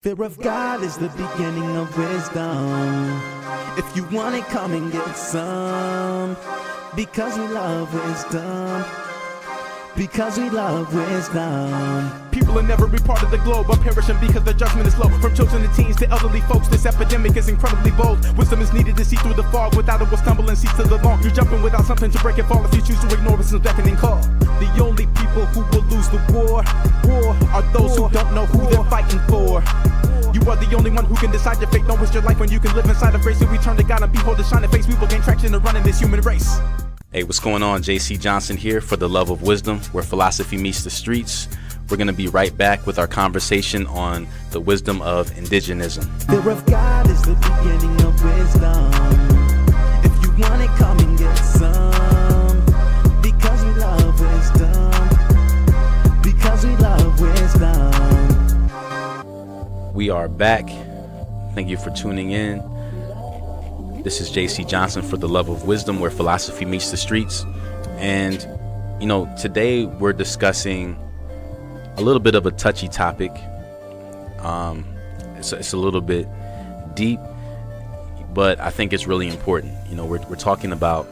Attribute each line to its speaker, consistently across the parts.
Speaker 1: Fear of God is the beginning of wisdom. If you want it, come and get some. Because we love wisdom. Because we love wisdom.
Speaker 2: People in every part of the globe are perishing because their judgment is low. From children to teens to elderly folks, this epidemic is incredibly bold. Wisdom is needed to see through the fog. Without it, we'll stumble and cease to the long. You're jumping without something to break and fall if you choose to ignore wisdom's beckoning call. The only people who will lose the war are those who don't know who they're fighting for. You are the only one who can decide your fate. Don't waste your life when you can live inside of grace. If we turn to God and behold His shining face, we will gain traction to run in this human race.
Speaker 3: Hey, what's going on? JC Johnson here for The Love of Wisdom, where philosophy meets the streets. We're going to be right back with our conversation on the wisdom of indigenism.
Speaker 1: Fear of God is the beginning of wisdom. If you want it, come and get some. Because we love wisdom. Because we love wisdom.
Speaker 3: We are back. Thank you for tuning in. This is JC Johnson for The Love of Wisdom, where philosophy meets the streets. And, today we're discussing a little bit of a touchy topic. It's a little bit deep, but I think it's really important. We're talking about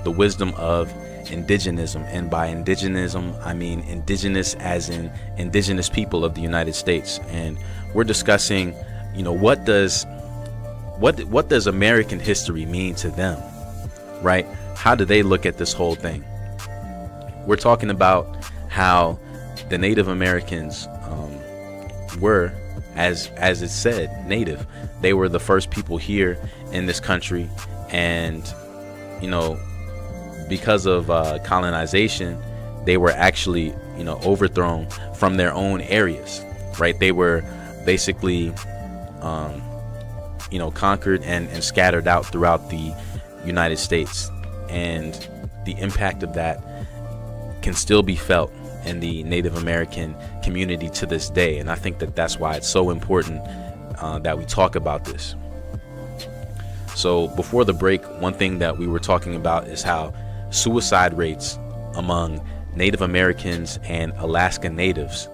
Speaker 3: the wisdom of indigenism. And by indigenism, I mean indigenous as in indigenous people of the United States. And we're discussing, what does American history mean to them, right? How do they look at this whole thing? We're talking about how the Native Americans were, as it said, native. They were the first people here in this country, and because of colonization, they were actually overthrown from their own areas, right? They were basically conquered and scattered out throughout the United States, and the impact of that can still be felt in the Native American community to this day. And I think that that's why it's so important that we talk about this. So before the break, one thing that we were talking about is how suicide rates among Native Americans and Alaska Natives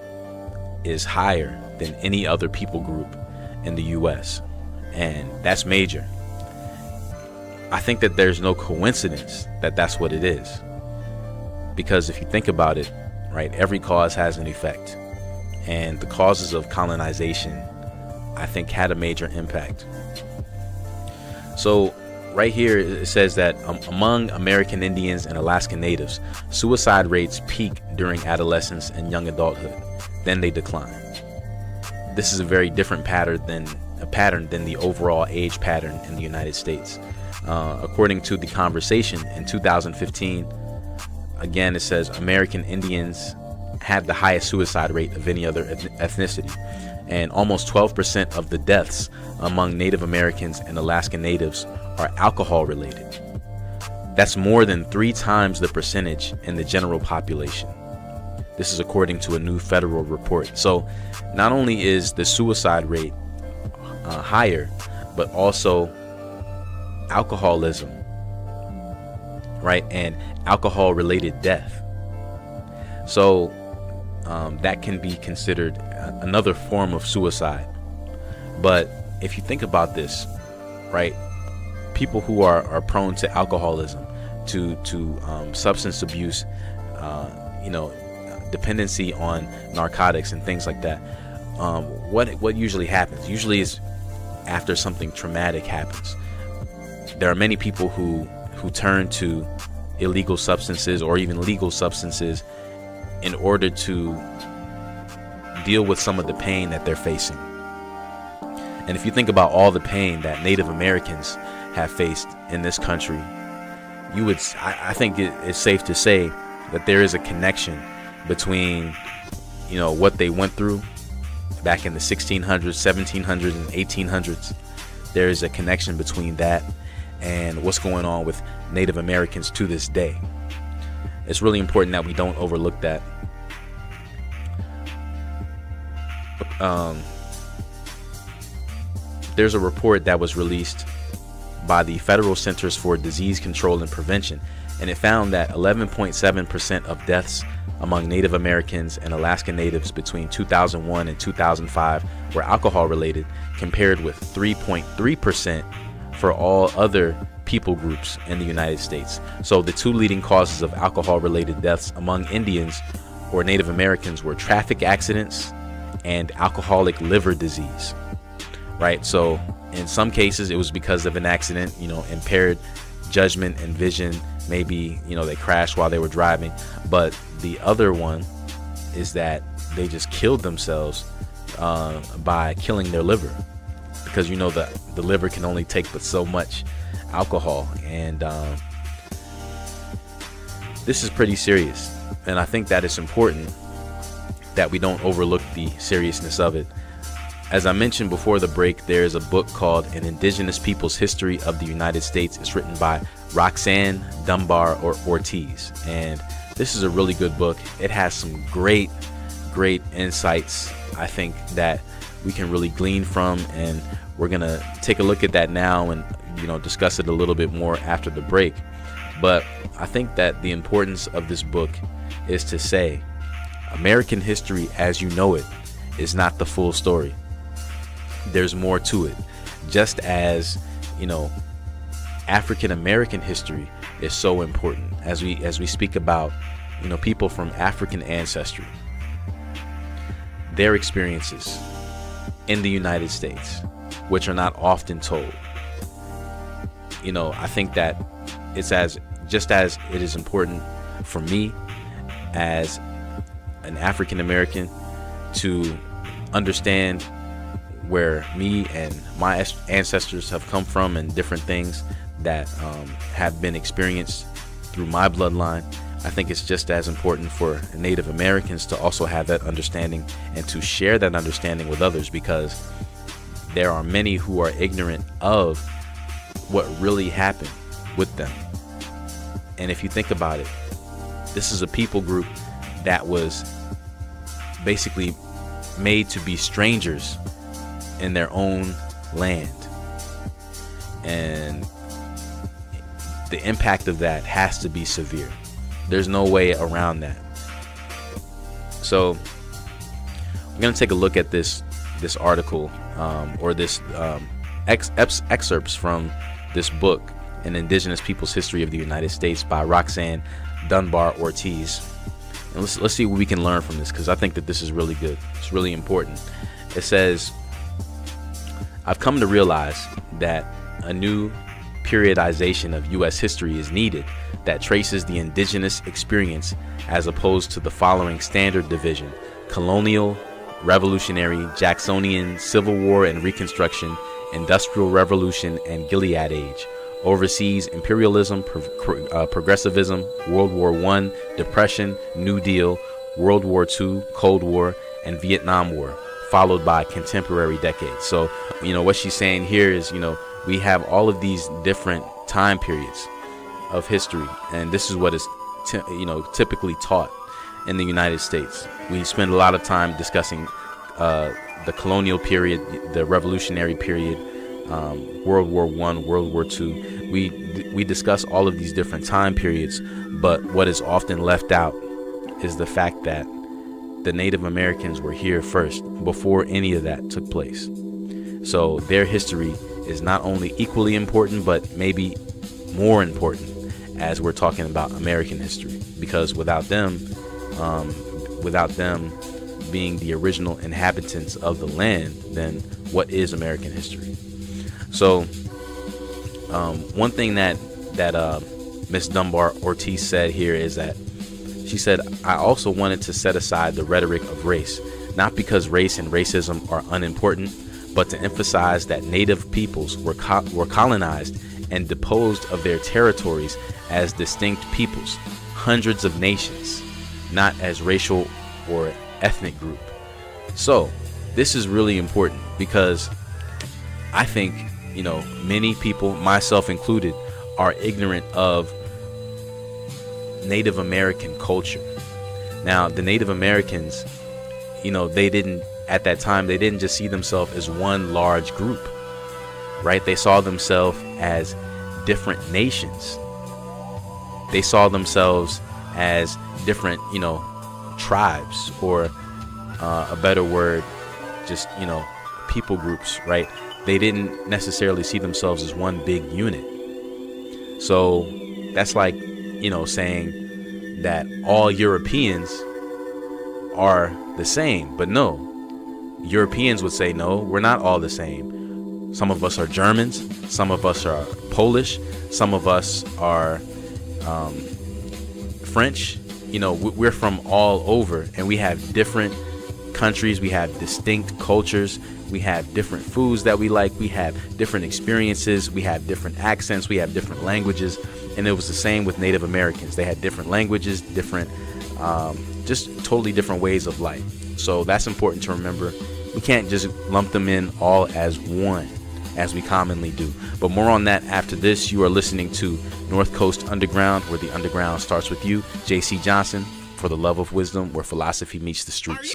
Speaker 3: is higher than any other people group in the U.S. And that's major. I think that there's no coincidence that that's what it is. Because if you think about it, right, every cause has an effect. And the causes of colonization, I think, had a major impact. So right here, it says that among American Indians and Alaska Natives, suicide rates peak during adolescence and young adulthood. Then they decline. This is a very different pattern than the overall age pattern in the United States. According to The Conversation in 2015, again, it says American Indians had the highest suicide rate of any other ethnicity, and almost 12% of the deaths among Native Americans and Alaska Natives are alcohol related. That's more than 3 times the percentage in the general population. This is according to a new federal report. So not only is the suicide rate higher, but also alcoholism, right, and alcohol related death. So that can be considered another form of suicide. But if you think about this, right, people who are prone to alcoholism, to substance abuse, dependency on narcotics and things like that, what usually happens? Usually is after something traumatic happens. There are many people who turn to illegal substances or even legal substances in order to deal with some of the pain that they're facing. And if you think about all the pain that Native Americans have faced in this country, I think it's safe to say that there is a connection between, what they went through back in the 1600s, 1700s, and 1800s. There is a connection between that and what's going on with Native Americans to this day. It's really important that we don't overlook that. There's a report that was released by the Federal Centers for Disease Control and Prevention, and it found that 11.7% of deaths among Native Americans and Alaskan Natives between 2001 and 2005 were alcohol related, compared with 3.3% for all other people groups in the United States. So the two leading causes of alcohol related deaths among Indians or Native Americans were traffic accidents and alcoholic liver disease, right? So in some cases it was because of an accident, impaired judgment and vision. Maybe, they crashed while they were driving. But the other one is that they just killed themselves by killing their liver, because the liver can only take but so much alcohol, and this is pretty serious. And I think that it's important that we don't overlook the seriousness of it. As I mentioned before the break, there is a book called An Indigenous People's History of the United States. It's written by Roxanne Dunbar Ortiz, and this is a really good book. It has some great insights, I think, that we can really glean from, and we're gonna take a look at that now and discuss it a little bit more after the break. But I think that the importance of this book is to say American history as you know it is not the full story. There's more to it. Just as African American history is so important as we speak about people from African ancestry, their experiences in the United States, which are not often told. I think that just as it is important for me as an African American to understand where me and my ancestors have come from and different things that have been experienced through my bloodline, I think it's just as important for Native Americans to also have that understanding and to share that understanding with others, because there are many who are ignorant of what really happened with them. And if you think about it, this is a people group that was basically made to be strangers in their own land, and the impact of that has to be severe. There's no way around that. So we're going to take a look at this article or this excerpts from this book, An Indigenous People's History of the United States by Roxanne Dunbar Ortiz. And let's see what we can learn from this, because I think that this is really good. It's really important. It says, I've come to realize that a new periodization of U.S. history is needed that traces the indigenous experience as opposed to the following standard division: colonial, revolutionary, Jacksonian, Civil War and Reconstruction, Industrial Revolution and Gilead Age, overseas imperialism, progressivism, World War I, Depression, New Deal, World War II, Cold War, and Vietnam War, followed by contemporary decades. So, what she's saying here is, we have all of these different time periods of history, and this is what is, typically taught in the United States. We spend a lot of time discussing the colonial period, the revolutionary period, World War I, World War II. We discuss all of these different time periods, but what is often left out is the fact that the Native Americans were here first, before any of that took place. So their history is not only equally important, but maybe more important as we're talking about American history, because without them being the original inhabitants of the land, then what is American history? So one thing that Miss Dunbar Ortiz said here is that she said, I also wanted to set aside the rhetoric of race, not because race and racism are unimportant, but to emphasize that Native peoples were colonized and deposed of their territories as distinct peoples, hundreds of nations, not as racial or ethnic group. So this is really important, because I think, many people, myself included, are ignorant of Native American culture. Now, the Native Americans, they didn't just see themselves as one large group, right? They saw themselves as different nations. they saw themselves as different, tribes, or a better word, just, people groups, right? They didn't necessarily see themselves as one big unit. So that's like, saying that all Europeans are the same. But no, Europeans would say, no, we're not all the same. Some of us are Germans, some of us are Polish, some of us are French. We're from all over, and we have different countries, we have distinct cultures, we have different foods that we like, we have different experiences, we have different accents, we have different languages. And it was the same with Native Americans. They had different languages, different just totally different ways of life. So that's important to remember. We can't just lump them in all as one, as we commonly do. But more on that after this. You are listening to North Coast Underground, where the underground starts with you, JC Johnson, For the Love of Wisdom, where philosophy meets the streets.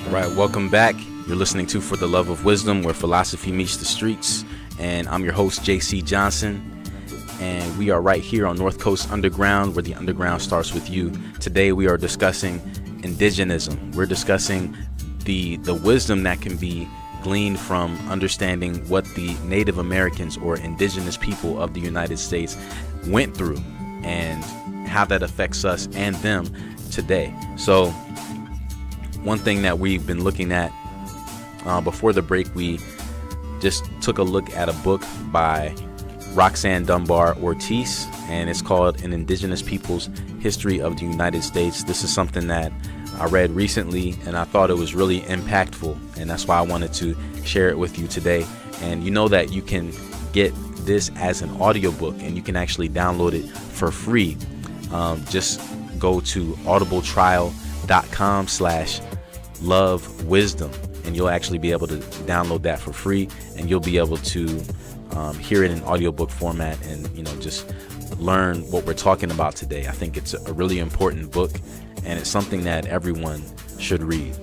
Speaker 3: All right, welcome back. You're listening to For the Love of Wisdom, where philosophy meets the streets. And I'm your host, JC Johnson. And we are right here on North Coast Underground, where the underground starts with you. Today we are discussing indigenism. We're discussing the wisdom that can be gleaned from understanding what the Native Americans or indigenous people of the United States went through and how that affects us and them today. So one thing that we've been looking at before the break, we just took a look at a book by Roxanne Dunbar Ortiz, and it's called An Indigenous People's History of the United States. This is something that I read recently, and I thought it was really impactful, and that's why I wanted to share it with you today. And you know that you can get this as an audiobook, and you can actually download it for free. Just go to audibletrial.com/lovewisdom, and you'll actually be able to download that for free, and you'll be able to hear it in audiobook format and just learn what we're talking about today. I think it's a really important book, and it's something that everyone should read.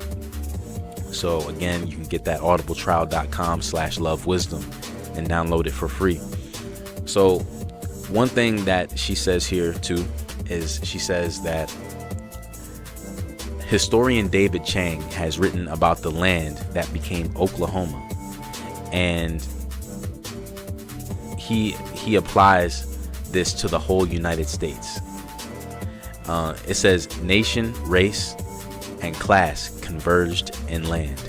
Speaker 3: So again, you can get that audibletrial.com/lovewisdom and download it for free. So one thing that she says here too is she says that historian David Chang has written about the land that became Oklahoma, and he applies this to the whole United States. It says nation, race, and class converged in land.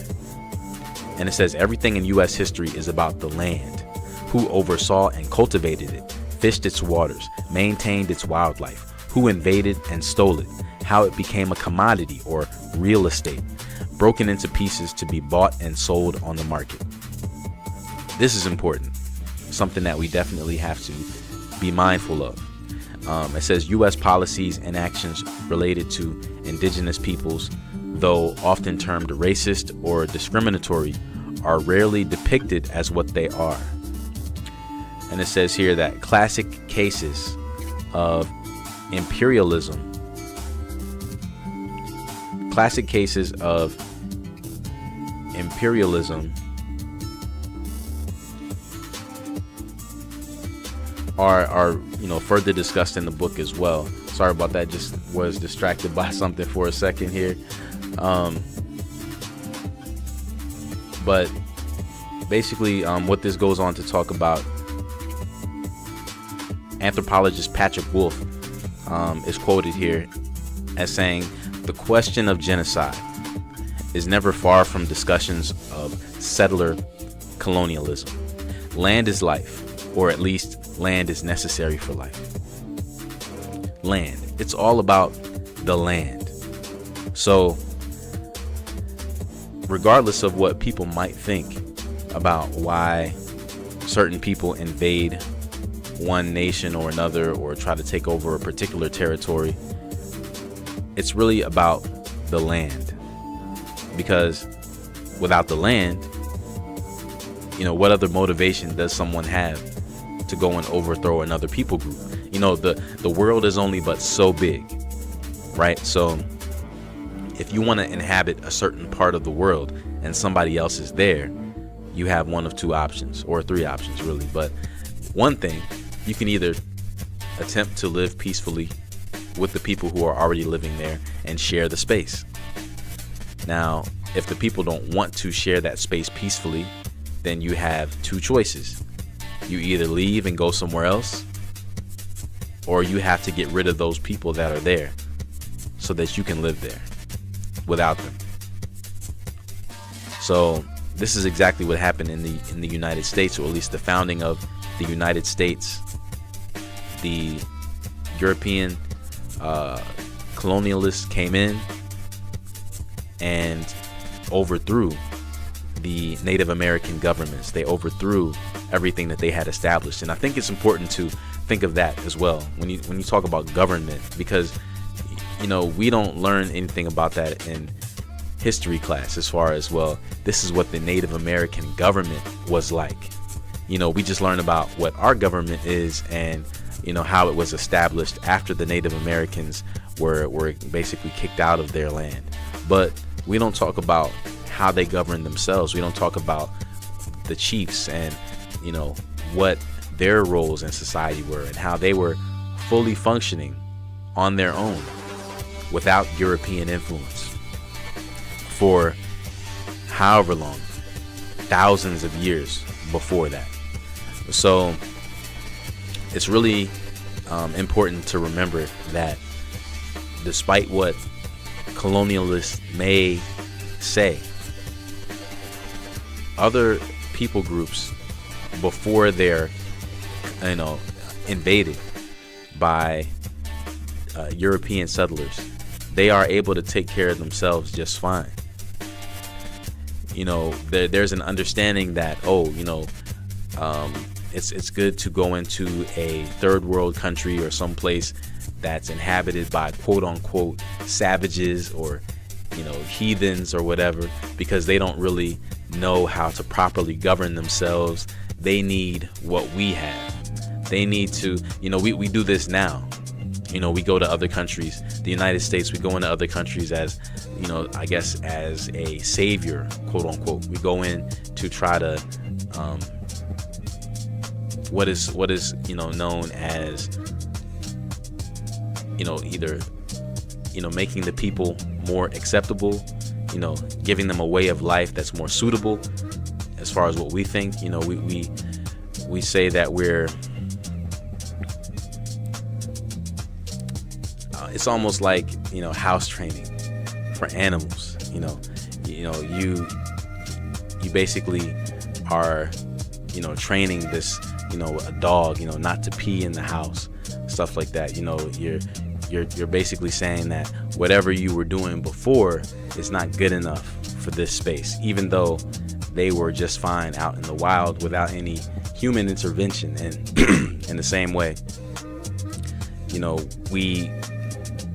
Speaker 3: And it says everything in U.S. history is about the land, who oversaw and cultivated it, fished its waters, maintained its wildlife, who invaded and stole it, how it became a commodity or real estate, broken into pieces to be bought and sold on the market. This is important, something that we definitely have to be mindful of. It says U.S. policies and actions related to indigenous peoples, though often termed racist or discriminatory, are rarely depicted as what they are. And it says here that classic cases of imperialism are further discussed in the book as well. Sorry about that, just was distracted by something for a second here. But basically what this goes on to talk about, anthropologist Patrick Wolf is quoted here as saying, "The question of genocide is never far from discussions of settler colonialism. Land is life, or at least land is necessary for life." Land. It's all about the land. So regardless of what people might think about why certain people invade one nation or another or try to take over a particular territory, it's really about the land. Because without the land, what other motivation does someone have to go and overthrow another people group? The world is only but so big, right? So if you want to inhabit a certain part of the world and somebody else is there, you have one of two options, or three options really. But one thing, you can either attempt to live peacefully with the people who are already living there and share the space. Now, if the people don't want to share that space peacefully, then you have two choices. You either leave and go somewhere else, or you have to get rid of those people that are there so that you can live there without them. So this is exactly what happened in the United States, or at least the founding of the United States. The European colonialists came in and overthrew the Native American governments. They overthrew everything that they had established. And I think it's important to think of that as well when you talk about government, because we don't learn anything about that in history class, as far as, well, this is what the Native American government was like. We just learn about what our government is, and how it was established after the Native Americans were basically kicked out of their land. But we don't talk about how they govern themselves. We don't talk about the chiefs and what their roles in society were, and how they were fully functioning on their own without European influence for however long, thousands of years before that. So it's really important to remember that despite what colonialists may say, other people groups, before they're invaded by European settlers, they are able to take care of themselves just fine. There's an understanding that it's good to go into a third world country or someplace that's inhabited by quote unquote savages or heathens or whatever, because they don't really know how to properly govern themselves. They need what we have. They need to, we do this now. We go to other countries, the United States, we go into other countries as, I guess as a savior, quote unquote. We go in to try to, what is known as, either, making the people more acceptable, giving them a way of life that's more suitable as far as what we think. We say that we're, it's almost like, house training for animals. You basically are, training this, a dog, not to pee in the house, stuff like that. You're basically saying that whatever you were doing before is not good enough for this space, even though they were just fine out in the wild without any human intervention. And in the same way, we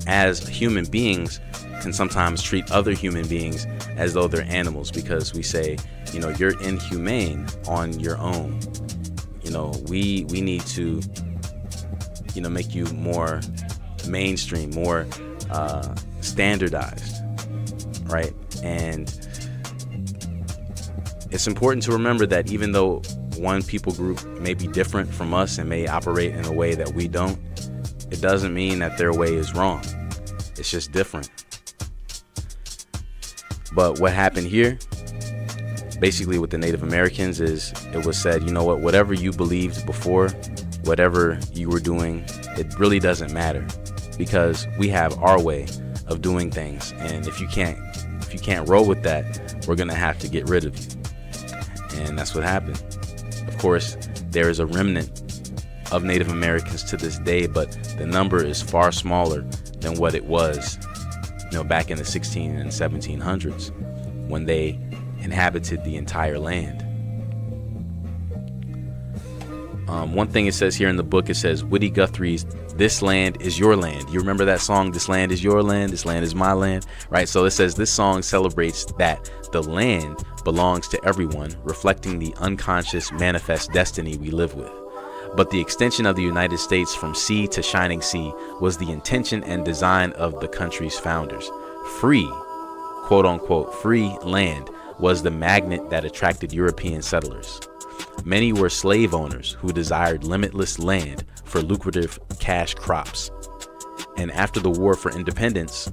Speaker 3: as human beings can sometimes treat other human beings as though they're animals, because we say, you're inhumane on your own. We need to, make you more mainstream, more standardized, right? And it's important to remember that even though one people group may be different from us and may operate in a way that we don't, it doesn't mean that their way is wrong. It's just different. But what happened here, basically with the Native Americans, is it was said, whatever you believed before, whatever you were doing, it really doesn't matter, because we have our way of doing things. And if you can't roll with that, we're going to have to get rid of you. And that's what happened. Of course, there is a remnant of Native Americans to this day, but the number is far smaller than what it was, back in the 16 and 1700s when they inhabited the entire land. One thing it says here in the book, it says Woody Guthrie's "This Land Is Your Land." You remember that song, "This land is your land, this land is my land," right? So it says this song celebrates that the land belongs to everyone, reflecting the unconscious manifest destiny we live with. But the extension of the United States from sea to shining sea was the intention and design of the country's founders. Free, quote unquote, free land was the magnet that attracted European settlers. Many were slave owners who desired limitless land for lucrative cash crops. And after the War for Independence,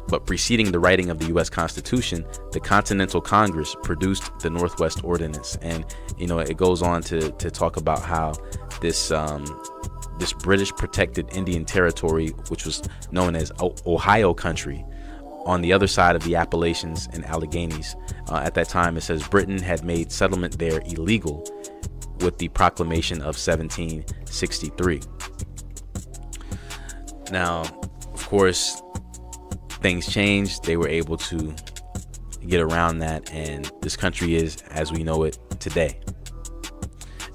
Speaker 3: but preceding the writing of the U.S. Constitution, the Continental Congress produced the Northwest Ordinance. And, it goes on to talk about how this British protected Indian territory, which was known as Ohio country, on the other side of the Appalachians and Alleghenies. At that time, it says Britain had made settlement there illegal with the proclamation of 1763. Now, of course, things changed. They were able to get around that, and this country is as we know it today.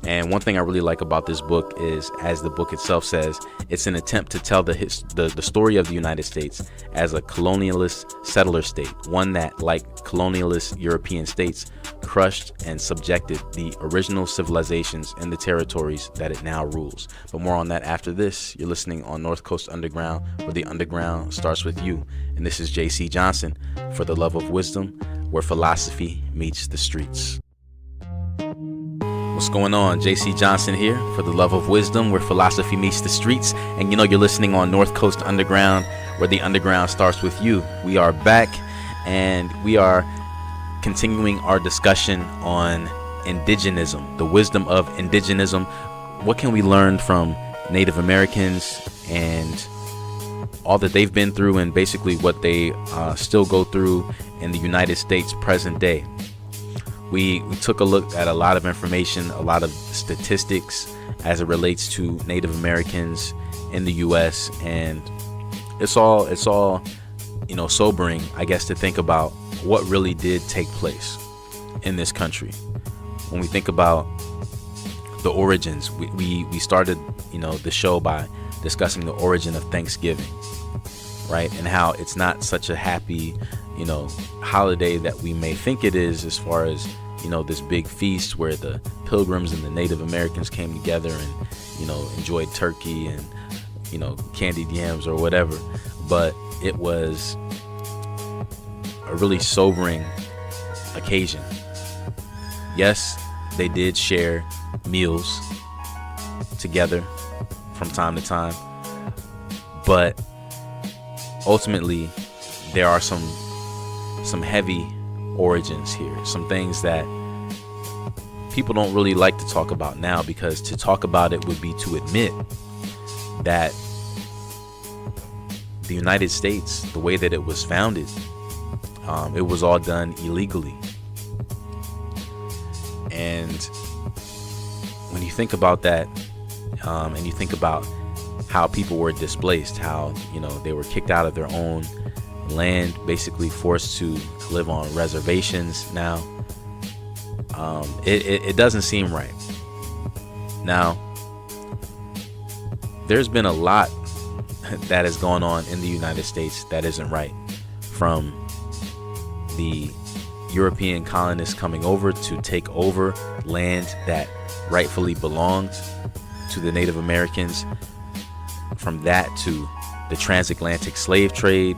Speaker 3: And one thing I really like about this book is, as the book itself says, it's an attempt to tell the story of the United States as a colonialist settler state, one that, like colonialist European states, crushed and subjected the original civilizations and the territories that it now rules. But more on that after this. You're listening on North Coast Underground, where the underground starts with you. And this is JC Johnson for the Love of Wisdom, where philosophy meets the streets. What's going on? JC Johnson here for the Love of Wisdom, where philosophy meets the streets. And you're listening on North Coast Underground, where the underground starts with you. We are back, and we are continuing our discussion on indigenism, the wisdom of indigenism. What can we learn from Native Americans and all that they've been through, and basically what they still go through in the United States present day? We took a look at a lot of information, a lot of statistics as it relates to Native Americans in the U.S. And it's all sobering, I guess, to think about what really did take place in this country. When we think about the origins, we started the show by discussing the origin of Thanksgiving, right? And how it's not such a happy holiday that we may think it is, as far as this big feast where the Pilgrims and the Native Americans came together and enjoyed turkey and candied yams or whatever. But it was a really sobering occasion. Yes, they did share meals together from time to time, but ultimately there are some heavy origins here, some things that people don't really like to talk about now, because to talk about it would be to admit that the United States, the way that it was founded, it was all done illegally. And when you think about that, and you think about how people were displaced, how they were kicked out of their own land, basically forced to live on reservations now, it doesn't seem right. Now, there's been a lot that has gone on in the United States that isn't right, from the European colonists coming over to take over land that rightfully belonged to the Native Americans, from that to the transatlantic slave trade,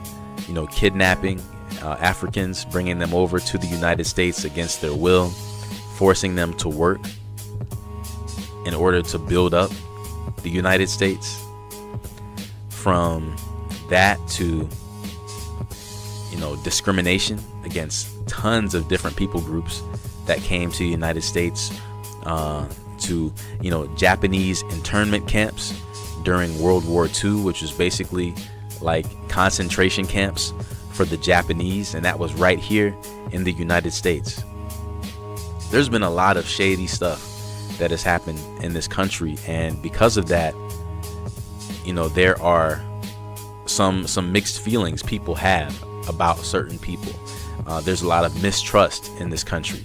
Speaker 3: kidnapping Africans, bringing them over to the United States against their will, forcing them to work in order to build up the United States. From that to discrimination against tons of different people groups that came to the United States, to Japanese internment camps during World War II, which was basically like concentration camps for the Japanese, and that was right here in the United States. There's been a lot of shady stuff that has happened in this country, and because of that, there are some mixed feelings people have about certain people. There's a lot of mistrust in this country.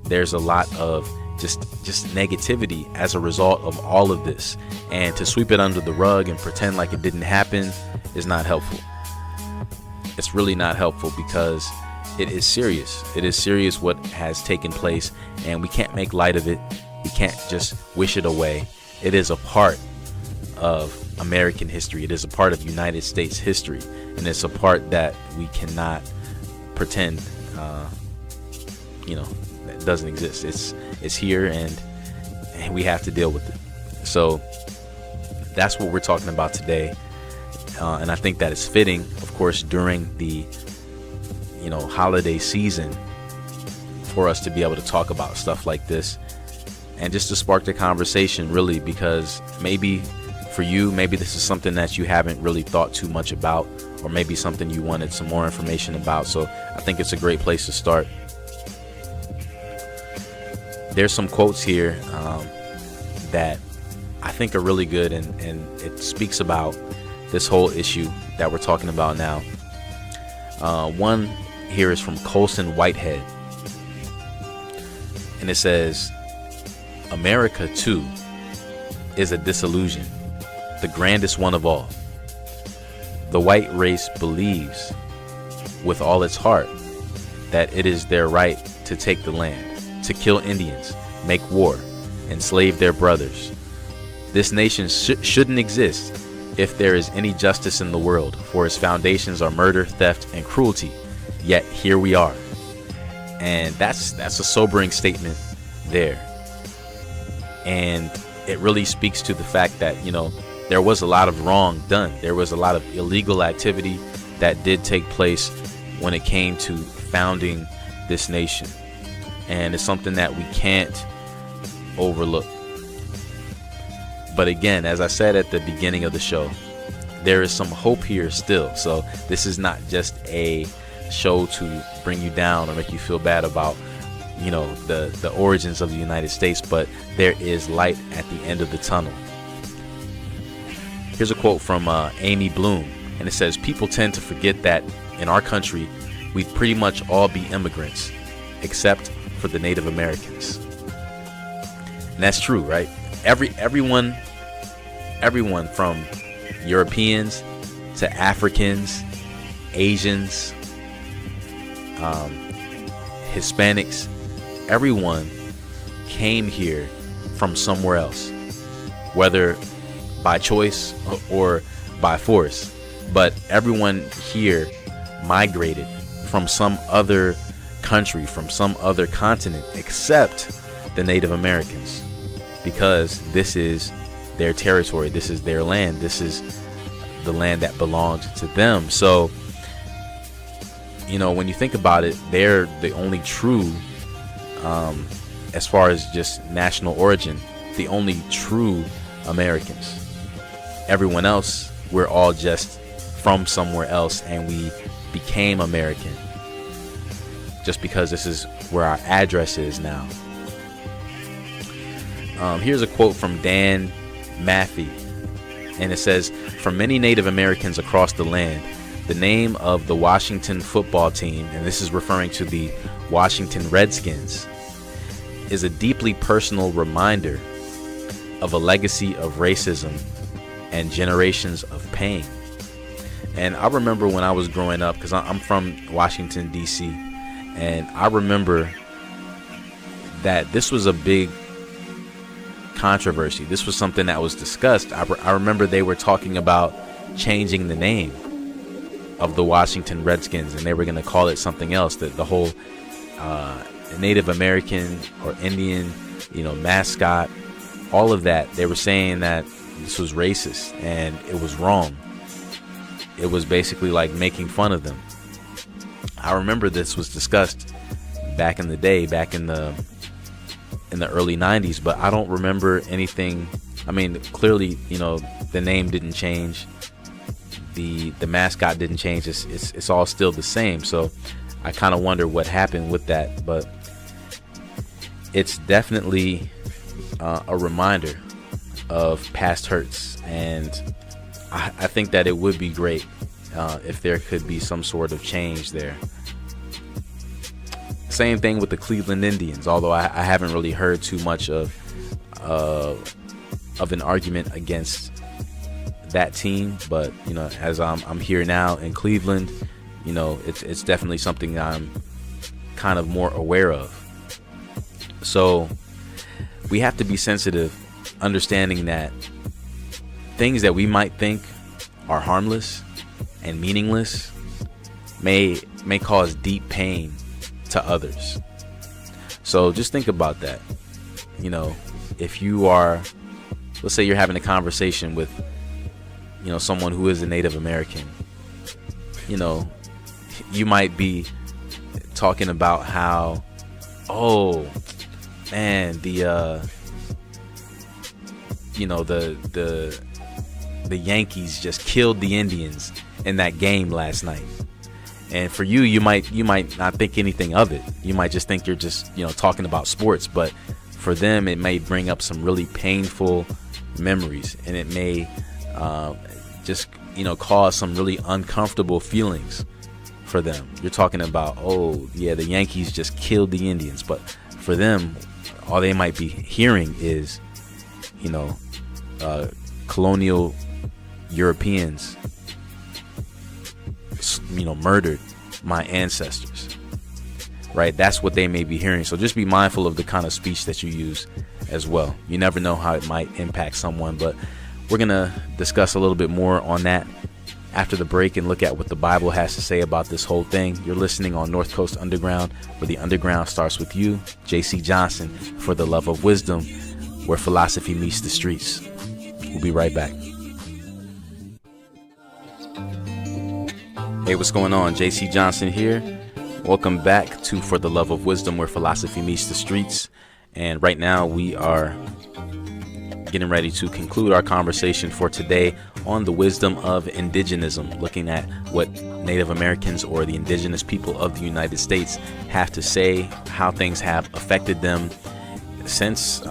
Speaker 3: There's a lot of just negativity as a result of all of this, and to sweep it under the rug and pretend like it didn't happen is not helpful. It's really not helpful, because it is serious. It is serious what has taken place, and we can't make light of it. We can't just wish it away. It is a part of American history. It is a part of United States history, and it's a part that we cannot pretend that doesn't exist. It's here, and we have to deal with it. So that's what we're talking about today. and I think that it's fitting, of course, during the holiday season, for us to be able to talk about stuff like this, and just to spark the conversation, really, because maybe for you, maybe this is something that you haven't really thought too much about, or maybe something you wanted some more information about. So I think it's a great place to start. There's some quotes here that I think are really good, and it speaks about this whole issue that we're talking about now. One here is from Colson Whitehead, and it says, "America, too, is a disillusion, the grandest one of all. The white race believes with all its heart that it is their right to take the land, to kill Indians, make war, enslave their brothers. This nation shouldn't exist if there is any justice in the world, for its foundations are murder, theft, and cruelty. Yet here we are." And that's a sobering statement there. And it really speaks to the fact that, there was a lot of wrong done. There was a lot of illegal activity that did take place when it came to founding this nation. And it's something that we can't overlook. But again, as I said at the beginning of the show, there is some hope here still. So this is not just a show to bring you down or make you feel bad about, the origins of the United States, but there is light at the end of the tunnel. Here's a quote from Amy Bloom, and it says, "People tend to forget that in our country, we'd pretty much all be immigrants, except for the Native Americans." And that's true, right? Everyone from Europeans to Africans, Asians, Hispanics, everyone came here from somewhere else, whether by choice or by force. But everyone here migrated from some other country, from some other continent, except the Native Americans, because this is their territory, this is their land, this is the land that belonged to them. So, when you think about it, they're the only true, as far as just national origin, the only true Americans. Everyone else, we're all just from somewhere else, and we became American just because this is where our address is now. Here's a quote from Dan Maffei, and it says, "For many Native Americans across the land, the name of the Washington football team," and this is referring to the Washington Redskins, "is a deeply personal reminder of a legacy of racism and generations of pain." And I remember when I was growing up, because I'm from Washington, D.C., and I remember that this was a big controversy. This was something that was discussed. I remember they were talking about changing the name of the Washington Redskins, and they were going to call it something else, that the whole Native American or Indian, mascot, all of that. They were saying that this was racist and it was wrong. It was basically like making fun of them. I remember this was discussed back in the day, back in the early 90s, but I don't remember anything. I mean, clearly, the name didn't change. The mascot didn't change. It's all still the same. So I kind of wonder what happened with that, but it's definitely a reminder of past hurts, and I think that it would be great if there could be some sort of change there. Same thing with the Cleveland Indians, although I haven't really heard too much of an argument against that team, but as I'm here now in Cleveland, it's definitely something I'm kind of more aware of. So we have to be sensitive, understanding that things that we might think are harmless and meaningless may cause deep pain to others. So just think about that. If you are, let's say you're having a conversation with someone who is a Native American, you might be talking about how, oh man, the Yankees just killed the Indians in that game last night. And for you might not think anything of it. You might just think you're just, talking about sports. But for them, it may bring up some really painful memories, and it may just, cause some really uncomfortable feelings for them. You're talking about, oh yeah, the Yankees just killed the Indians. But for them, all they might be hearing is, colonial Europeans, murdered my ancestors, right? That's what they may be hearing. So just be mindful of the kind of speech that you use as well. You never know how it might impact someone, but we're going to discuss a little bit more on that after the break and look at what the Bible has to say about this whole thing. You're listening on North Coast Underground, where the underground starts with you, JC Johnson, for the love of wisdom, where philosophy meets the streets. We'll be right back. Hey, what's going on? JC Johnson here. Welcome back to For the Love of Wisdom, where philosophy meets the streets. And right now we are getting ready to conclude our conversation for today on the wisdom of indigenism, looking at what Native Americans or the indigenous people of the United States have to say, how things have affected them since,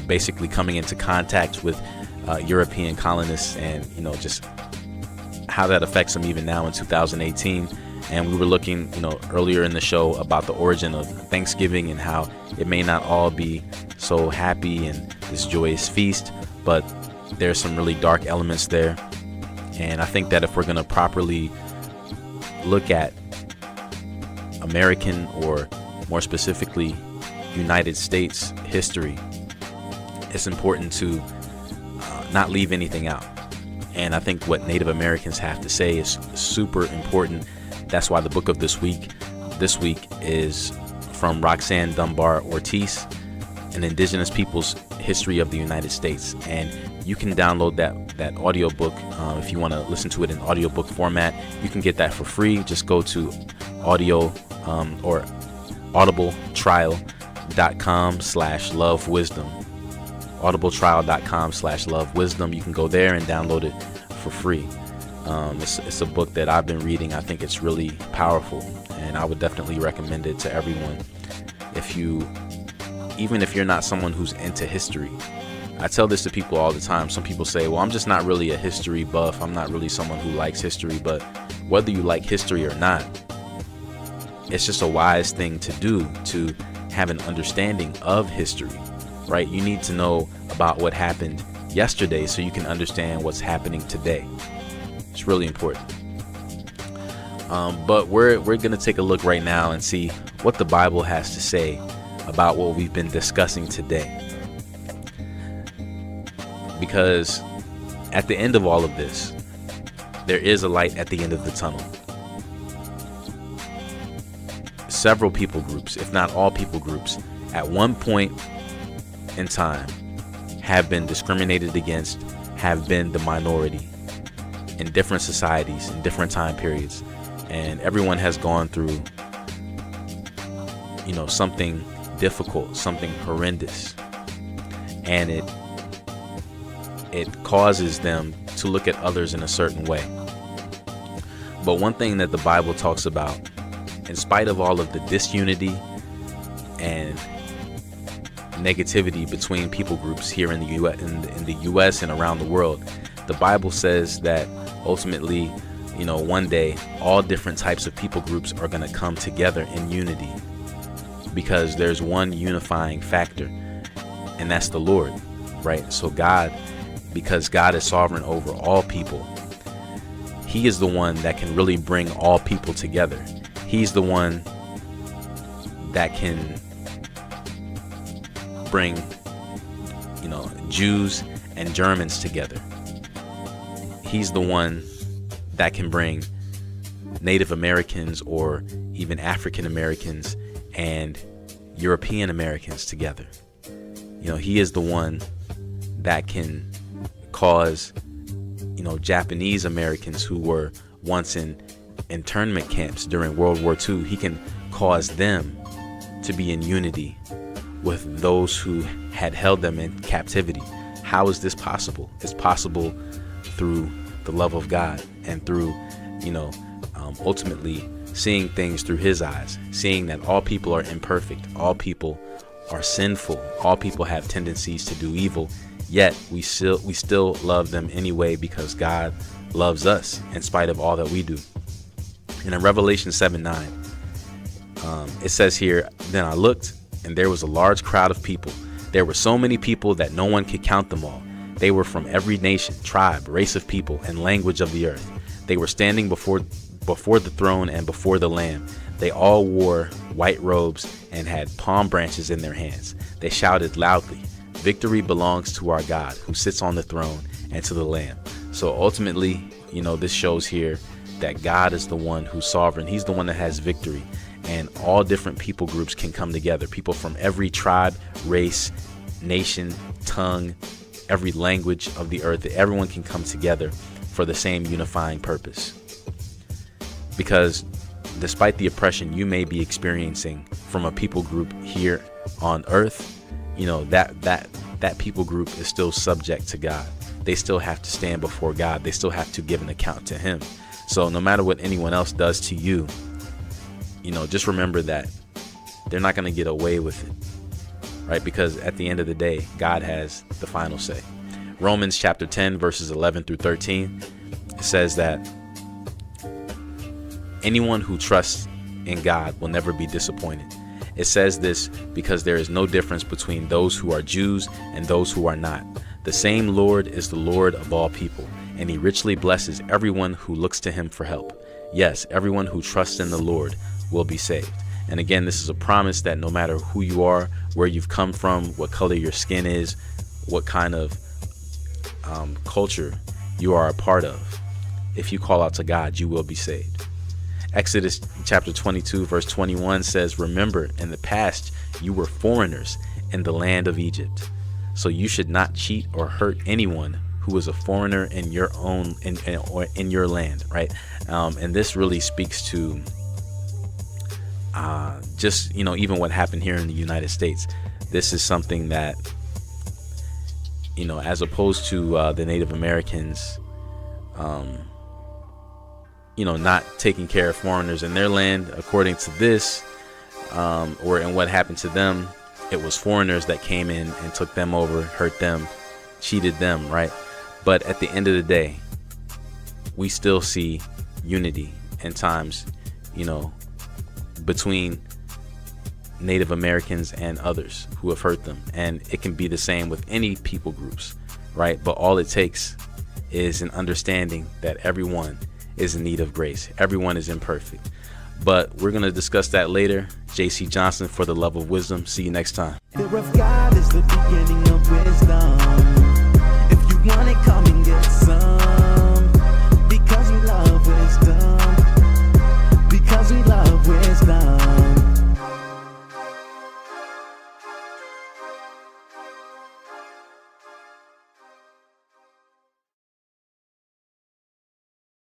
Speaker 3: basically coming into contact with European colonists, and, just how that affects them even now in 2018. And we were looking, earlier in the show about the origin of Thanksgiving and how it may not all be so happy and this joyous feast, but there's some really dark elements there. And I think that if we're going to properly look at American, or more specifically United States history, it's important to not leave anything out. And I think what Native Americans have to say is super important. That's why the book of this week is from Roxanne Dunbar Ortiz, An Indigenous People's History of the United States. And you can download that audiobook if you want to listen to it in audiobook format. You can get that for free. Just go to audio or audibletrial.com/lovewisdom. audibletrial.com/lovewisdom. You can go there and download it for free. It's a book that I've been reading. I think it's really powerful, and I would definitely recommend it to everyone. Even if you're not someone who's into history. I tell this to people all the time. Some people say, well, I'm just not really a history buff. I'm not really someone who likes history. But whether you like history or not, it's just a wise thing to do to have an understanding of history, right? You need to know about what happened yesterday so you can understand what's happening today. It's really important. But we're going to take a look right now and see what the Bible has to say about what we've been discussing today. Because at the end of all of this, there is a light at the end of the tunnel. Several people groups, if not all people groups, at one point in time have been discriminated against, have been the minority in different societies, in different time periods. And everyone has gone through, something difficult, something horrendous. And it causes them to look at others in a certain way. But one thing that the Bible talks about, in spite of all of the disunity and negativity between people groups here in the US and around the world, the Bible says that ultimately, one day all different types of people groups are going to come together in unity, because there's one unifying factor, and that's the Lord, right? So because God is sovereign over all people, He is the one that can really bring all people together. He's the one that can bring, Jews and Germans together. He's the one that can bring Native Americans or even African Americans and European Americans together. He is the one that can cause, Japanese Americans who were once in internment camps during World War II, he can cause them to be in unity with those who had held them in captivity. How is this possible? It's possible through the love of God and through, ultimately seeing things through his eyes, seeing that all people are imperfect, all people are sinful, all people have tendencies to do evil, yet we still love them anyway because God loves us in spite of all that we do. And in Revelation 7:9, it says here, "Then I looked, and there was a large crowd of people. There were so many people that no one could count them all. They were from every nation, tribe, race of people, and language of the earth. They were standing before the throne and before the Lamb. They all wore white robes and had palm branches in their hands. They shouted loudly, 'Victory belongs to our God who sits on the throne and to the Lamb.'" So ultimately, this shows here that God is the one who's sovereign. He's the one that has victory. And all different people groups can come together. People from every tribe, race, nation, tongue, every language of the earth. Everyone can come together for the same unifying purpose. Because despite the oppression you may be experiencing from a people group here on earth, that people group is still subject to God. They still have to stand before God. They still have to give an account to him. So no matter what anyone else does to you, just remember that they're not going to get away with it, right? Because at the end of the day, God has the final say. Romans chapter 10, verses 11 through 13, it says that anyone who trusts in God will never be disappointed. It says this because there is no difference between those who are Jews and those who are not. The same Lord is the Lord of all people, and he richly blesses everyone who looks to him for help. Yes, everyone who trusts in the Lord will be saved. And again, this is a promise that no matter who you are, where you've come from, what color your skin is, what kind of culture you are a part of, if you call out to God, you will be saved. Exodus chapter 22 verse 21 says, "Remember, in the past you were foreigners in the land of Egypt, so you should not cheat or hurt anyone who is a foreigner in your own or in your land," right? And this really speaks to just even what happened here in the United States. This is something that as opposed to the Native Americans not taking care of foreigners in their land, according to this, and what happened to them, it was foreigners that came in and took them over, hurt them, cheated them, right? But at the end of the day, we still see unity in times, between Native Americans and others who have hurt them. And it can be the same with any people groups, right? But all it takes is an understanding that everyone is in need of grace. Everyone is imperfect. But we're going to discuss that later. J.C. Johnson for the Love of Wisdom. See you next time.
Speaker 1: Fear of God is the beginning of wisdom.